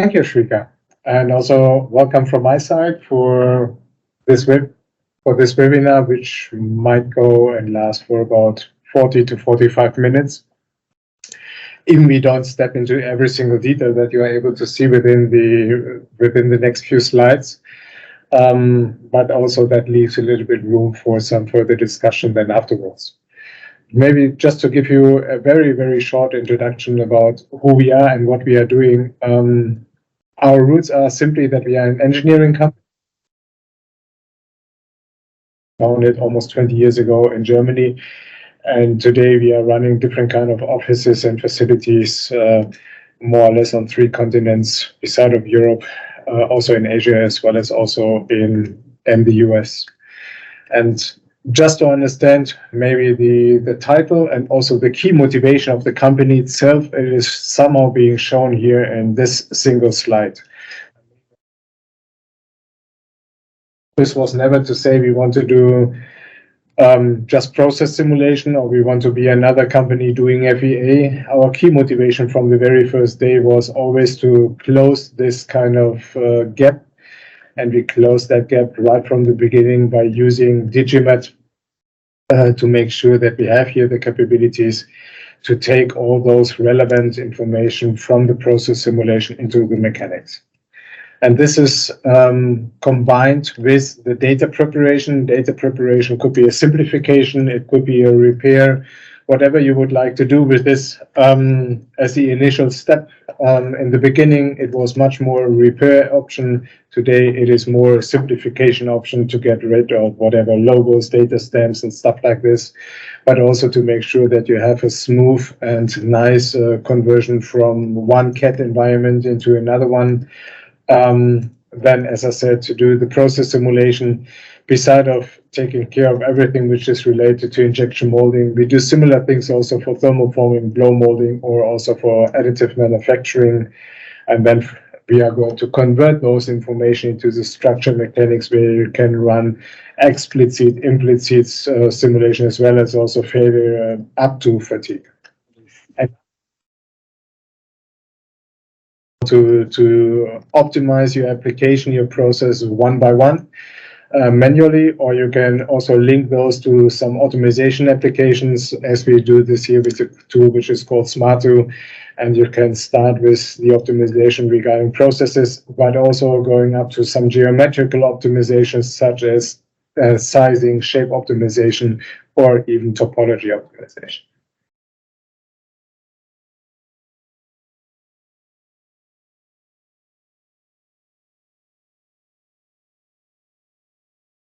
Thank you, Shrika. And also welcome from my side for this webinar, which might go and last for about 40 to 45 minutes. Even we don't step into every single detail that you are able to see within the next few slides. But also that leaves a little bit room for some further discussion then afterwards. Maybe just to give you a very, very short introduction about who we are and what we are doing. Our roots are simply that we are an engineering company founded almost 20 years ago in Germany. And today we are running different kind of offices and facilities, more or less on 3 continents beside of Europe, also in Asia, as well as also in the US. And just to understand maybe the title and also the key motivation of the company itself, it is somehow being shown here in this single slide. This was never to say we want to do just process simulation or we want to be another company doing FEA. Our key motivation from the very first day was always to close this kind of gap. And we closed that gap right from the beginning by using Digimat to make sure that we have here the capabilities to take all those relevant information from the process simulation into the mechanics. And this is combined with the data preparation. Data preparation could be a simplification, it could be a repair, whatever you would like to do with this as the initial step. In the beginning, it was much more a repair option. Today, it is more a simplification option to get rid of whatever logos, data stamps, and stuff like this, but also to make sure that you have a smooth and nice conversion from one CAD environment into another one. Then, as I said, to do the process simulation, beside of taking care of everything which is related to injection molding, we do similar things also for thermoforming, blow molding, or also for additive manufacturing. And then we are going to convert those information into the structure mechanics where you can run explicit, implicit simulation, as well as also failure up to fatigue. To optimize your application, your process one by one manually, or you can also link those to some automation applications, as we do this here with a tool which is called SmartTo, and you can start with the optimization regarding processes, but also going up to some geometrical optimizations such as sizing, shape optimization, or even topology optimization.